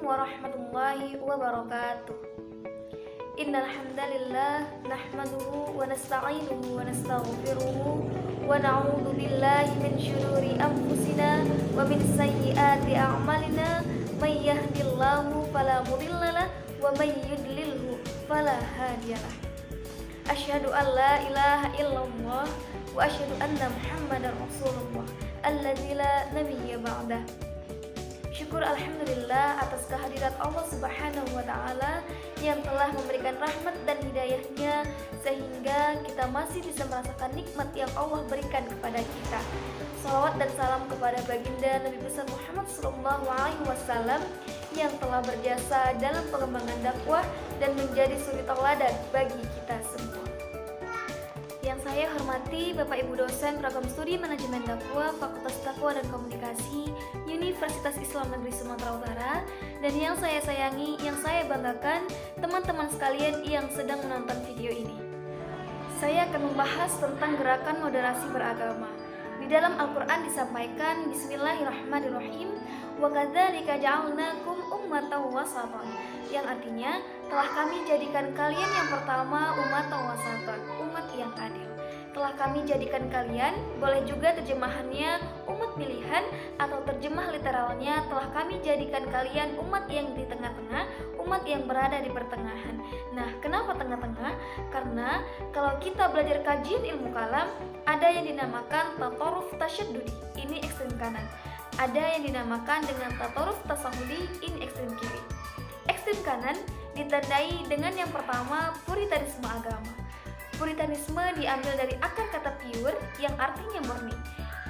warahmatullahi wabarakatuh. Innal hamdalillah nahmaduhu wa nasta'inuhu wa nastaghfiruhu wa na'udzu billahi min syururi anfusina wa min sayyiati a'malina may yahdihillahu fala mudhillalah wa may yudlilhu fala hadiyalah. Asyhadu an la ilaha illallah wa asyhadu anna Muhammadar Rasulullah alladzi la nabiyya ba'dah. Syukur alhamdulillah atas kehadirat Allah Subhanahu wa taala yang telah memberikan rahmat dan hidayahnya sehingga kita masih bisa merasakan nikmat yang Allah berikan kepada kita. Salawat dan salam kepada baginda Nabi besar Muhammad SAW yang telah berjasa dalam pengembangan dakwah dan menjadi suri tauladan bagi kita semua. Yang saya hormati Bapak Ibu dosen program studi manajemen dakwah Fakultas Dakwah dan Komunikasi Universitas Islam Negeri Sumatera Utara, dan yang saya sayangi, yang saya banggakan teman-teman sekalian yang sedang menonton video ini. Saya akan membahas tentang gerakan moderasi beragama. Di dalam Al-Quran disampaikan Bismillahirrahmanirrahim, wa kadzalika ja'alnakum ummatan wasatan, yang artinya telah kami jadikan kalian yang pertama ummatan wasatan, umat yang adil. Telah kami jadikan kalian, boleh juga terjemahannya umat pilihan, atau terjemah literalnya telah kami jadikan kalian umat yang di tengah-tengah, umat yang berada di pertengahan. Nah, kenapa tengah-tengah? Karena kalau kita belajar kajian ilmu kalam, ada yang dinamakan tatoruf tasyaddudi, ini ekstrem kanan. Ada yang dinamakan dengan tatoruf tasahuli, ini ekstrem kiri. Ekstrem kanan ditandai dengan yang pertama puritanisme agama. Puritanisme diambil dari akar kata pure yang artinya murni.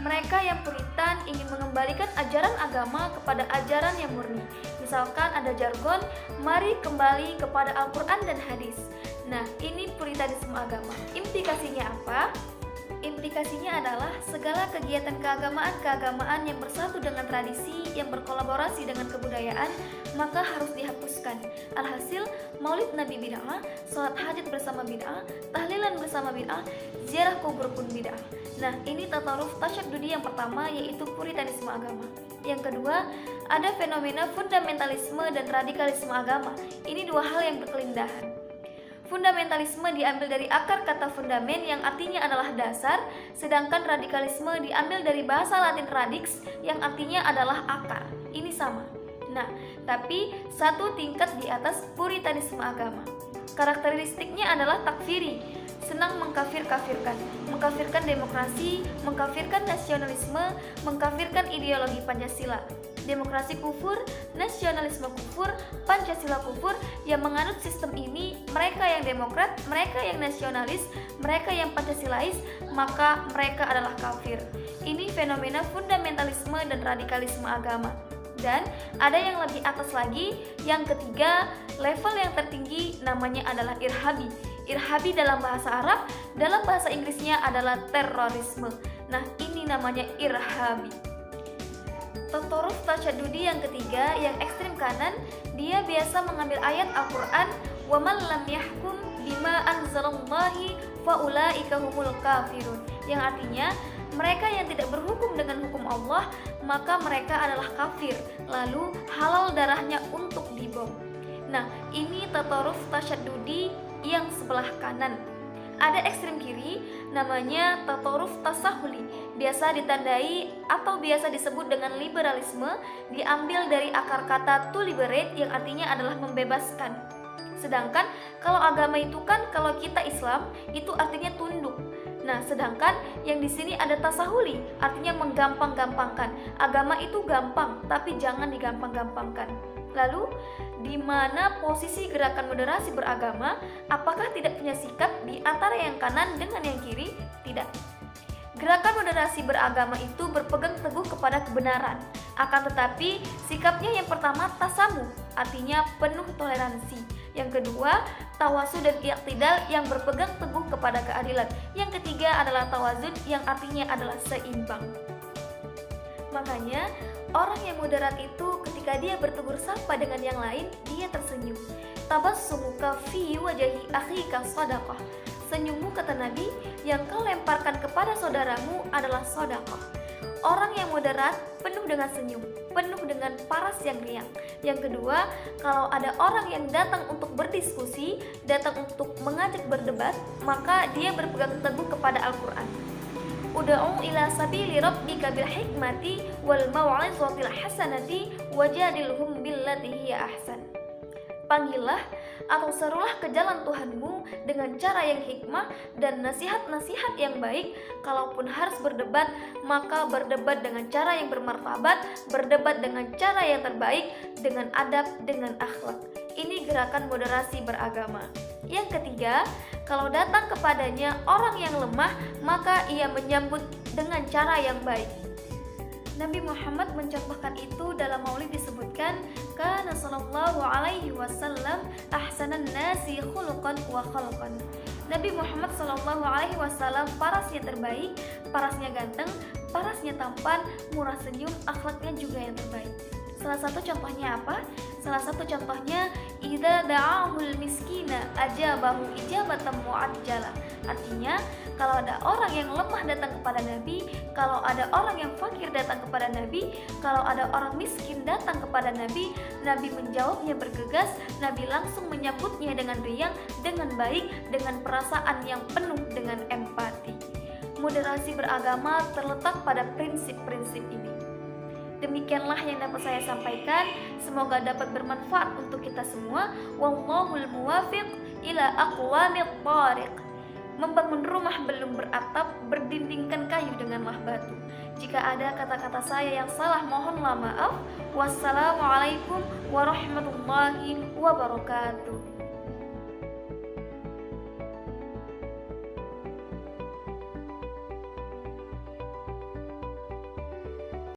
Mereka yang puritan ingin mengembalikan ajaran agama kepada ajaran yang murni. Misalkan ada jargon, mari kembali kepada Al-Quran dan hadis. Nah, ini puritanisme agama. Implikasinya apa? Implikasinya adalah segala kegiatan keagamaan yang bersatu dengan tradisi, yang berkolaborasi dengan kebudayaan, maka harus dihapuskan. Alhasil, maulid Nabi bid'ah, sholat hajat bersama bid'ah, tahlilan bersama bid'ah, ziarah kubur pun bid'ah. Nah, ini tataruf tasyaddudi yang pertama, yaitu puritanisme agama. Yang kedua, ada fenomena fundamentalisme dan radikalisme agama. Ini dua hal yang berkelindahan. Fundamentalisme diambil dari akar kata fundamen yang artinya adalah dasar, sedangkan radikalisme diambil dari bahasa Latin radix yang artinya adalah akar. Ini sama. Nah, tapi satu tingkat di atas puritanisme agama. Karakteristiknya adalah takfiri, senang mengkafir-kafirkan, mengkafirkan demokrasi, mengkafirkan nasionalisme, mengkafirkan ideologi Pancasila. Demokrasi kufur, nasionalisme kufur, Pancasila kufur. Yang menganut sistem ini, mereka yang demokrat, mereka yang nasionalis, mereka yang Pancasilais, maka mereka adalah kafir. Ini fenomena fundamentalisme dan radikalisme agama. Dan ada yang lebih atas lagi, yang ketiga, level yang tertinggi namanya adalah irhabi. Irhabi dalam bahasa Arab, dalam bahasa Inggrisnya adalah terorisme. Nah, ini namanya irhabi. Tatoruf tasyaddudi yang ketiga, yang ekstrem kanan, dia biasa mengambil ayat Al-Quran, wa man lam yahkum bima anzalallahi fa ulaika humul kafirun, yang artinya mereka yang tidak berhukum dengan hukum Allah, maka mereka adalah kafir, lalu halal darahnya untuk dibom. Nah, ini tatoruf tasyaddudi yang sebelah kanan. Ada ekstrem kiri, namanya tatoruf tasahuli, biasa ditandai atau biasa disebut dengan liberalisme, diambil dari akar kata to liberate yang artinya adalah membebaskan. Sedangkan kalau agama itu kan, kalau kita Islam itu artinya tunduk. Nah, sedangkan yang di sini ada tasahuli, artinya menggampang-gampangkan. Agama itu gampang, tapi jangan digampang-gampangkan. Lalu, di mana posisi gerakan moderasi beragama? Apakah tidak punya sikap di antara yang kanan dengan yang kiri? Tidak. Gerakan moderasi beragama itu berpegang teguh kepada kebenaran. Akan tetapi, sikapnya yang pertama tasamu, artinya penuh toleransi. Yang kedua, tawasu dan i'tidal yang berpegang teguh kepada keadilan. Yang ketiga adalah tawazun yang artinya adalah seimbang. Makanya, orang yang moderat itu ketika dia bertegur sapa dengan yang lain, dia tersenyum. Tabassumuka fi wajhi akhika shadaqah. Senyummu, kata Nabi, yang kau lemparkan kepada saudaramu adalah sedekah. Orang yang moderat penuh dengan senyum, penuh dengan paras yang riang. Yang kedua, kalau ada orang yang datang untuk berdiskusi, datang untuk mengajak berdebat, maka dia berpegang teguh kepada Al-Quran. Ud'u ila sabili rabbika bil hikmati wal mau'izatil hasanati wajadilhum billati hiya ahsan. Panggillah atau serulah ke jalan Tuhanmu dengan cara yang hikmah dan nasihat-nasihat yang baik. Kalaupun harus berdebat, maka berdebat dengan cara yang bermartabat, berdebat dengan cara yang terbaik, dengan adab, dengan akhlak. Ini gerakan moderasi beragama. Yang ketiga, kalau datang kepadanya orang yang lemah, maka ia menyambut dengan cara yang baik. Nabi Muhammad mencontohkan itu dalam maulid disebutkan, kana sallallahu alaihi wasallam ahsanan nasi khuluqan wa khalqan. Nabi Muhammad sallallahu alaihi wasallam parasnya terbaik, parasnya ganteng, parasnya tampan, murah senyum, akhlaknya juga yang terbaik. Salah satu contohnya apa? Salah satu contohnya, idza da'ahul miskina ajabahu ijabatan mu'ajjalah. Artinya, kalau ada orang yang lemah datang kepada Nabi, kalau ada orang yang fakir datang kepada Nabi, kalau ada orang miskin datang kepada Nabi, Nabi menjawabnya bergegas, Nabi langsung menyambutnya dengan riang, dengan baik, dengan perasaan yang penuh dengan empati. Moderasi beragama terletak pada prinsip-prinsip ini. Demikianlah yang dapat saya sampaikan. Semoga dapat bermanfaat untuk kita semua. Wallahul muwafiq ila aqwamit thariq. Membangun rumah belum beratap, berdindingkan kayu denganlah batu. Jika ada kata-kata saya yang salah, mohonlah maaf. Wassalamualaikum warahmatullahi wabarakatuh.